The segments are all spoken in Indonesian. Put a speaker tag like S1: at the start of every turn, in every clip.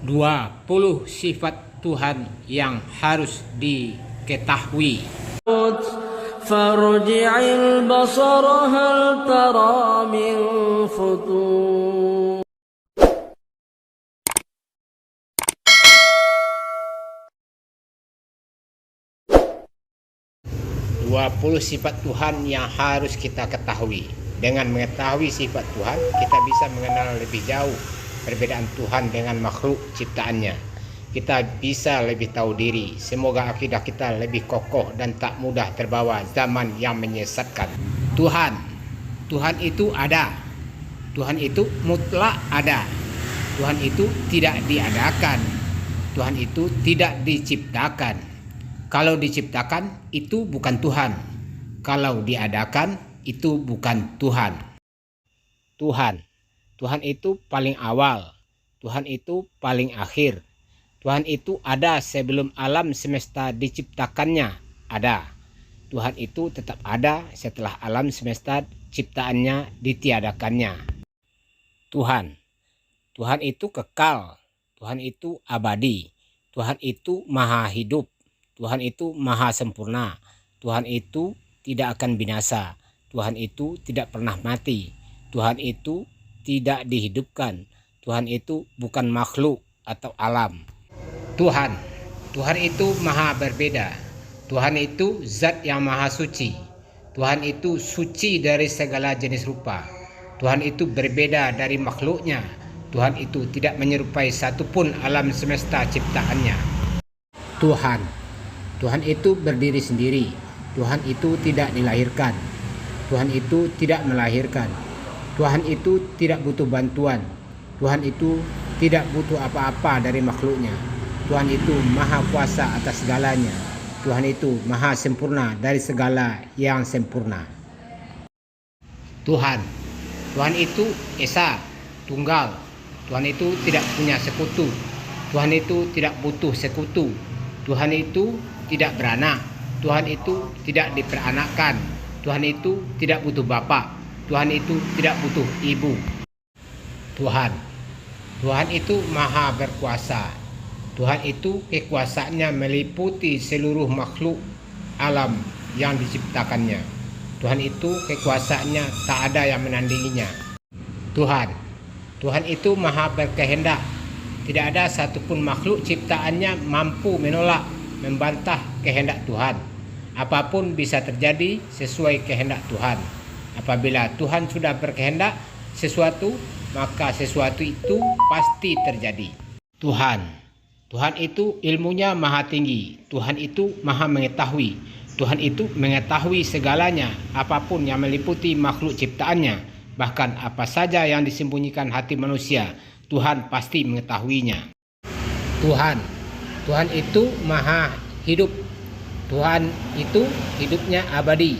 S1: 20 sifat Tuhan yang harus diketahui.
S2: فارجع البصر هل ترى من فطور
S1: 20 sifat Tuhan yang harus kita ketahui. Dengan mengetahui sifat Tuhan, kita bisa mengenal lebih jauh perbedaan Tuhan dengan makhluk ciptaannya. Kita bisa lebih tahu diri. Semoga akidah kita lebih kokoh dan tak mudah terbawa zaman yang menyesatkan. Tuhan itu ada. Tuhan itu mutlak ada. Tuhan itu tidak diadakan. Tuhan itu tidak diciptakan. Kalau diciptakan itu bukan Tuhan. Kalau diadakan itu bukan Tuhan. Tuhan itu paling awal. Tuhan itu paling akhir. Tuhan itu ada sebelum alam semesta diciptakannya ada. Tuhan itu tetap ada setelah alam semesta ciptaannya ditiadakannya. Tuhan itu kekal. Tuhan itu abadi. Tuhan itu maha hidup. Tuhan itu maha sempurna. Tuhan itu tidak akan binasa. Tuhan itu tidak pernah mati. Tuhan itu tidak dihidupkan. Tuhan itu bukan makhluk atau alam. Tuhan itu maha berbeda. Tuhan itu zat yang maha suci. Tuhan itu suci dari segala jenis rupa. Tuhan itu berbeda dari makhluknya. Tuhan itu tidak menyerupai satupun alam semesta ciptaannya. Tuhan itu berdiri sendiri. Tuhan itu tidak dilahirkan. Tuhan itu tidak melahirkan. Tuhan itu tidak butuh bantuan. Tuhan itu tidak butuh apa-apa dari makhluknya. Tuhan itu maha kuasa atas segalanya. Tuhan itu maha sempurna dari segala yang sempurna. Tuhan itu esa, tunggal. Tuhan itu tidak punya sekutu. Tuhan itu tidak butuh sekutu. Tuhan itu tidak beranak. Tuhan itu tidak diperanakkan. Tuhan itu tidak butuh bapak. Tuhan itu tidak butuh ibu. Tuhan itu maha berkuasa. Tuhan itu kekuasaannya meliputi seluruh makhluk alam yang diciptakannya. Tuhan itu kekuasaannya tak ada yang menandinginya. Tuhan itu maha berkehendak. Tidak ada satupun makhluk ciptaannya mampu menolak, membantah kehendak Tuhan. Apapun bisa terjadi sesuai kehendak Tuhan. Apabila Tuhan sudah berkehendak sesuatu, maka sesuatu itu pasti terjadi. Tuhan itu ilmunya maha tinggi. Tuhan itu maha mengetahui. Tuhan itu mengetahui segalanya, apapun yang meliputi makhluk ciptaannya. Bahkan apa saja yang disembunyikan hati manusia, Tuhan pasti mengetahuinya. Tuhan itu maha hidup. Tuhan itu hidupnya abadi.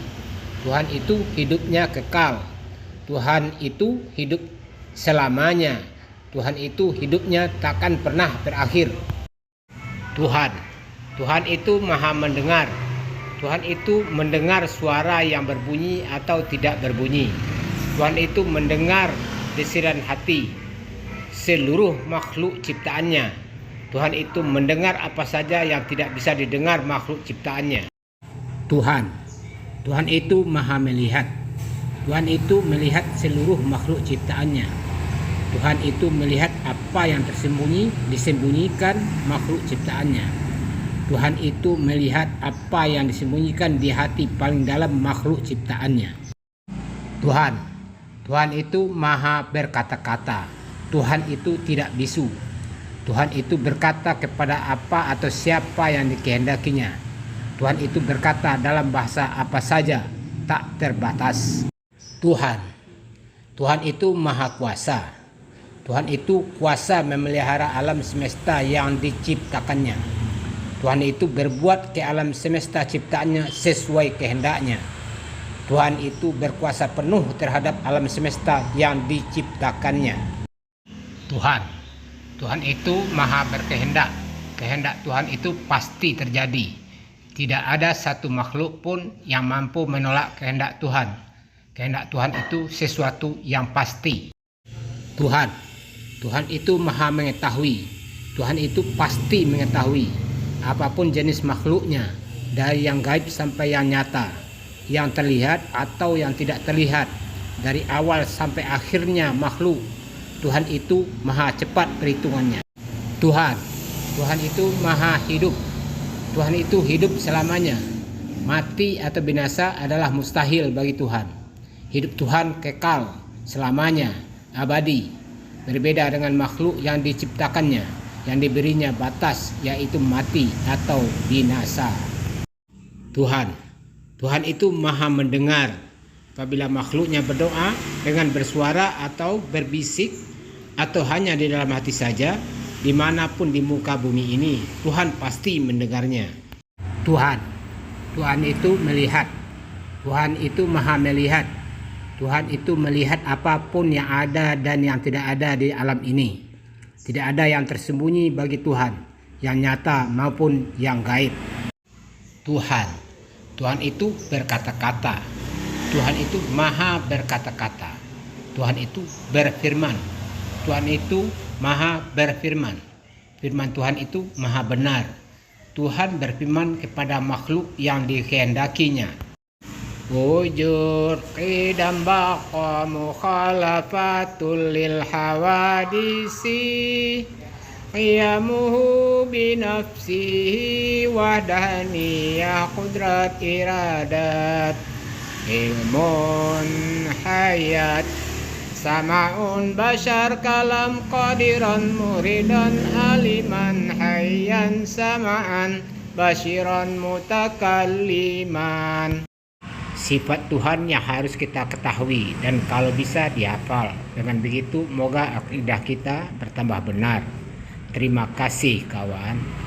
S1: Tuhan itu hidupnya kekal. Tuhan itu hidup selamanya. Tuhan itu hidupnya takkan pernah berakhir. Tuhan itu maha mendengar. Tuhan itu mendengar suara yang berbunyi atau tidak berbunyi. Tuhan itu mendengar desiran hati seluruh makhluk ciptaannya. Tuhan itu mendengar apa saja yang tidak bisa didengar makhluk ciptaannya. Tuhan itu maha melihat. Tuhan itu melihat seluruh makhluk ciptaannya. Tuhan itu melihat apa yang disembunyikan makhluk ciptaannya. Tuhan itu melihat apa yang disembunyikan di hati paling dalam makhluk ciptaannya. Tuhan itu maha berkata-kata. Tuhan itu tidak bisu. Tuhan itu berkata kepada apa atau siapa yang dikehendakinya. Tuhan itu berkata dalam bahasa apa saja, tak terbatas. Tuhan itu maha kuasa. Tuhan itu kuasa memelihara alam semesta yang diciptakannya. Tuhan itu berbuat ke alam semesta ciptaannya sesuai kehendaknya. Tuhan itu berkuasa penuh terhadap alam semesta yang diciptakannya. Tuhan itu maha berkehendak. Kehendak Tuhan itu pasti terjadi. Tidak ada satu makhluk pun yang mampu menolak kehendak Tuhan. Kehendak Tuhan itu sesuatu yang pasti. Tuhan itu maha mengetahui. Tuhan itu pasti mengetahui apapun jenis makhluknya, dari yang gaib sampai yang nyata, yang terlihat atau yang tidak terlihat, dari awal sampai akhirnya makhluk. Tuhan itu maha cepat perhitungannya. Tuhan itu maha hidup. Tuhan itu hidup selamanya. Mati atau binasa adalah mustahil bagi Tuhan. Hidup Tuhan kekal selamanya, abadi. Berbeda dengan makhluk yang diciptakannya, yang diberinya batas, yaitu mati atau binasa. Tuhan itu maha mendengar apabila makhluknya berdoa dengan bersuara atau berbisik, atau hanya di dalam hati saja. Dimanapun di muka bumi ini, Tuhan pasti mendengarnya. Tuhan itu melihat. Tuhan itu maha melihat. Tuhan itu melihat apapun yang ada dan yang tidak ada di alam ini. Tidak ada yang tersembunyi bagi Tuhan, yang nyata maupun yang gaib. Tuhan itu berkata-kata. Tuhan itu maha berkata-kata. Tuhan itu berfirman. Tuhan itu maha berfirman. Firman Tuhan itu maha benar. Tuhan berfirman kepada makhluk yang dikehendakinya. Wujud qidam baqa mukhalafatul lil hawadisi, qiyamuhu binafsihi wahdaniyah qudrat iradat, ilmun hayat sama'un bashar kalam qadiran muridan aliman hayyan sama'an bashiran mutakalliman. Sifat Tuhan yang harus kita ketahui dan kalau bisa dihafal. Dengan begitu moga akidah kita bertambah benar. Terima kasih kawan.